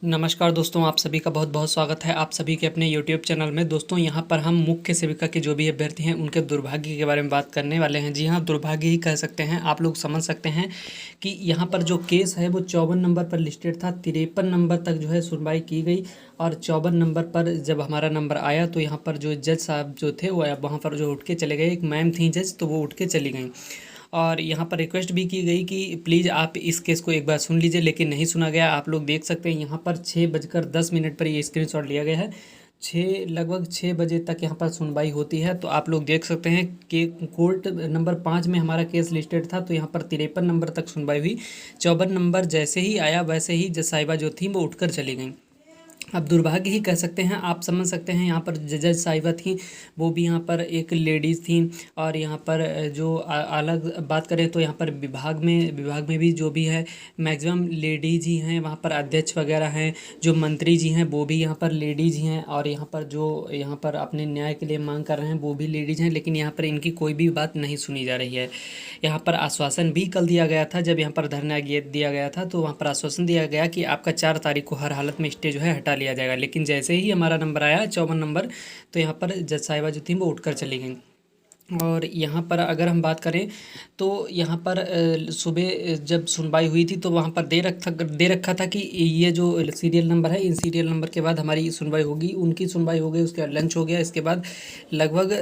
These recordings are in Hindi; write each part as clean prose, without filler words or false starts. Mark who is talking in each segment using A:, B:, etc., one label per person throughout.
A: नमस्कार दोस्तों, आप सभी का बहुत बहुत स्वागत है आप सभी के अपने YouTube चैनल में। दोस्तों, यहाँ पर हम मुख्य सेविका के जो भी अभ्यर्थी हैं उनके दुर्भाग्य के बारे में बात करने वाले हैं। जी हाँ, दुर्भाग्य ही कह सकते हैं। आप लोग समझ सकते हैं कि यहाँ पर जो केस है वो 54 नंबर पर लिस्टेड था। 53 नंबर तक जो है सुनवाई की गई और 54 नंबर पर जब हमारा नंबर आया तो यहाँ पर जो जज साहब जो थे वो वहाँ पर जो उठ के चले गए। एक मैम थी जज, तो वो उठ के चली गई और यहाँ पर रिक्वेस्ट भी की गई कि प्लीज़ आप इस केस को एक बार सुन लीजिए, लेकिन नहीं सुना गया। आप लोग देख सकते हैं यहाँ पर 6:10 पर ये स्क्रीनशॉट लिया गया है। लगभग 6 बजे तक यहाँ पर सुनवाई होती है। तो आप लोग देख सकते हैं कि कोर्ट नंबर 5 में हमारा केस लिस्टेड था, तो यहाँ पर 53 नंबर तक सुनवाई हुई। 54 नंबर जैसे ही आया वैसे ही जज साहिबा जो थी वो उठकर चली गई। अब दुर्भाग्य ही कह सकते हैं। आप समझ सकते हैं यहाँ पर जज साहिबा थी, वो भी यहाँ पर एक लेडीज़ थी। और यहाँ पर जो अलग बात करें तो यहाँ पर विभाग में भी जो भी है मैक्सिमम लेडीज़ ही हैं। वहाँ पर अध्यक्ष वगैरह हैं, जो मंत्री जी हैं वो भी यहाँ पर लेडीज़ ही हैं। और यहाँ पर जो यहाँ पर अपने न्याय के लिए मांग कर रहे हैं वो भी लेडीज़ हैं, लेकिन यहाँ पर इनकी कोई भी बात नहीं सुनी जा रही है। यहाँ पर आश्वासन भी कल दिया गया था, जब यहाँ पर धरना दिया गया था तो वहाँ पर आश्वासन दिया गया कि आपका 4 तारीख को हर हालत में स्टे जो है हटा लिया जाएगा। लेकिन जैसे ही हमारा नंबर आया 54 नंबर, तो यहाँ पर जज साहिबा जो थी वो उठकर चली गई। और यहाँ पर अगर हम बात करें तो यहाँ पर सुबह जब सुनवाई हुई थी तो वहाँ पर दे रखा था कि ये जो सीरियल नंबर है, इन सीरियल नंबर के बाद हमारी सुनवाई होगी। उनकी सुनवाई हो गई, उसके बाद लंच हो गया। इसके बाद लगभग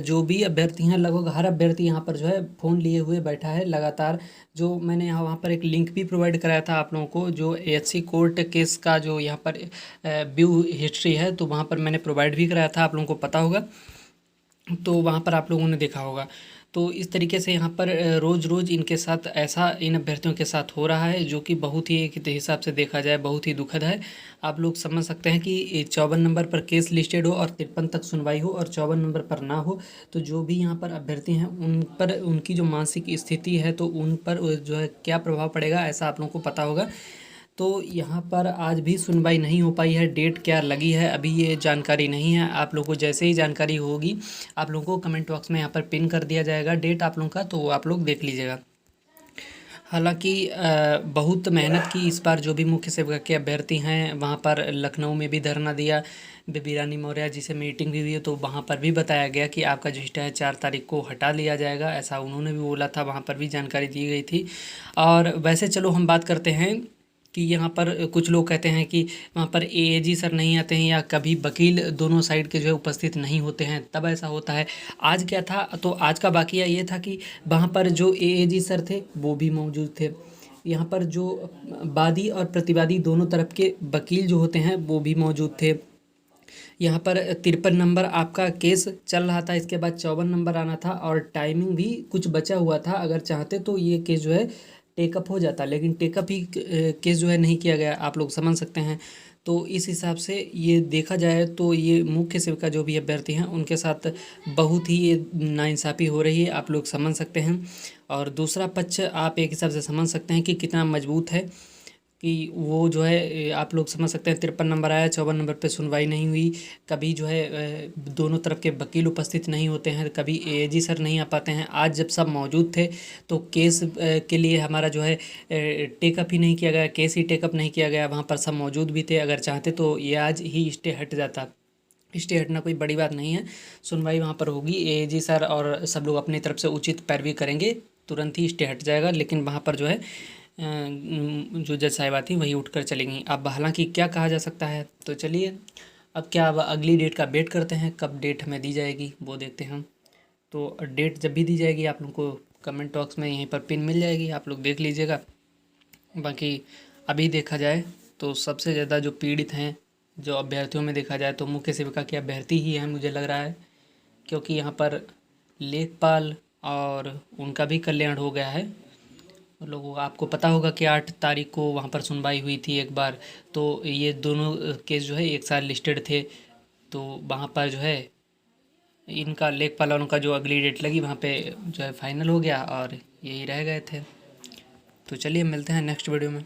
A: जो भी अभ्यर्थी हैं, लगभग हर अभ्यर्थी यहाँ पर जो है फ़ोन लिए हुए बैठा है लगातार। जो मैंने यहाँ वहाँ पर एक लिंक भी प्रोवाइड कराया था आप लोगों को, जो AHC कोर्ट केस का जो यहाँ पर व्यू हिस्ट्री है, तो वहाँ पर मैंने प्रोवाइड भी कराया था, आप लोगों को पता होगा। तो वहाँ पर आप लोगों ने देखा होगा। तो इस तरीके से यहाँ पर रोज़ रोज़ इनके साथ ऐसा इन अभ्यर्थियों के साथ हो रहा है, जो कि बहुत ही एक हिसाब से देखा जाए बहुत ही दुखद है। आप लोग समझ सकते हैं कि 54 नंबर पर केस लिस्टेड हो और 53 तक सुनवाई हो और 54 नंबर पर ना हो, तो जो भी यहाँ पर अभ्यर्थी हैं उन पर उनकी जो मानसिक स्थिति है तो उन पर जो है क्या प्रभाव पड़ेगा, ऐसा आप लोगों को पता होगा। तो यहाँ पर आज भी सुनवाई नहीं हो पाई है। डेट क्या लगी है अभी ये जानकारी नहीं है। आप लोगों को जैसे ही जानकारी होगी आप लोगों को कमेंट बॉक्स में यहाँ पर पिन कर दिया जाएगा डेट आप लोगों का, तो वो आप लोग देख लीजिएगा। हालांकि बहुत मेहनत की इस बार जो भी मुख्य सेविका के अभ्यर्थी हैं, वहाँ पर लखनऊ में भी धरना दिया। बेबी रानी मौर्य जी से मीटिंग भी हुई है, तो वहाँ पर भी बताया गया कि आपका जो स्टे है 4 तारीख को हटा लिया जाएगा, ऐसा उन्होंने भी बोला था। वहाँ पर भी जानकारी दी गई थी। और वैसे चलो हम बात करते हैं कि यहाँ पर कुछ लोग कहते हैं कि वहाँ पर AAG सर नहीं आते हैं या कभी वकील दोनों साइड के जो है उपस्थित नहीं होते हैं, तब ऐसा होता है। आज क्या था, तो आज का वाकया ये था कि वहाँ पर जो AAG सर थे वो भी मौजूद थे। यहाँ पर जो वादी और प्रतिवादी दोनों तरफ के वकील जो होते हैं वो भी मौजूद थे। यहाँ पर 53 नंबर आपका केस चल रहा था, इसके बाद 54 नंबर आना था और टाइमिंग भी कुछ बचा हुआ था। अगर चाहते तो ये केस जो है टेकअप हो जाता, लेकिन टेकअप ही केस जो है नहीं किया गया, आप लोग समझ सकते हैं। तो इस हिसाब से ये देखा जाए तो ये मुख्य सेविका जो भी अभ्यर्थी हैं उनके साथ बहुत ही ये नाइंसाफ़ी हो रही है, आप लोग समझ सकते हैं। और दूसरा पक्ष आप एक हिसाब से समझ सकते हैं कि कितना मजबूत है, कि वो जो है आप लोग समझ सकते हैं। 53 नंबर आया, 54 नंबर पे सुनवाई नहीं हुई। कभी जो है दोनों तरफ के वकील उपस्थित नहीं होते हैं, कभी AAG सर नहीं आ पाते हैं। आज जब सब मौजूद थे तो केस के लिए हमारा जो है टेकअप ही नहीं किया गया, केस ही टेकअप नहीं किया गया। वहाँ पर सब मौजूद भी थे, अगर चाहते तो ये आज ही स्टे हट जाता। स्टे हटना कोई बड़ी बात नहीं है, सुनवाई वहाँ पर होगी। AAG सर और सब लोग अपनी तरफ से उचित पैरवी करेंगे, तुरंत ही स्टे हट जाएगा। लेकिन वहाँ पर जो है जो जज साहिबा थी वही उठकर चली गई। अब हालांकि क्या कहा जा सकता है, तो चलिए अब क्या अब अगली डेट का वेट करते हैं, कब डेट हमें दी जाएगी वो देखते हैं। तो डेट जब भी दी जाएगी आप लोग को कमेंट बॉक्स में यहीं पर पिन मिल जाएगी, आप लोग देख लीजिएगा। बाकी अभी देखा जाए तो सबसे ज़्यादा जो पीड़ित हैं जो अभ्यर्थियों में देखा जाए तो मुख्य सेविका के अभ्यर्थी ही हैं, मुझे लग रहा है। क्योंकि यहाँ पर लेखपाल और उनका भी कल्याण हो गया है। लोगों को आपको पता होगा कि 8 तारीख को वहाँ पर सुनवाई हुई थी एक बार, तो ये दोनों केस जो है एक साथ लिस्टेड थे। तो वहाँ पर जो है इनका लेखपाल वालों का जो अगली डेट लगी वहाँ पे जो है फाइनल हो गया और यही रह गए थे। तो चलिए मिलते हैं नेक्स्ट वीडियो में।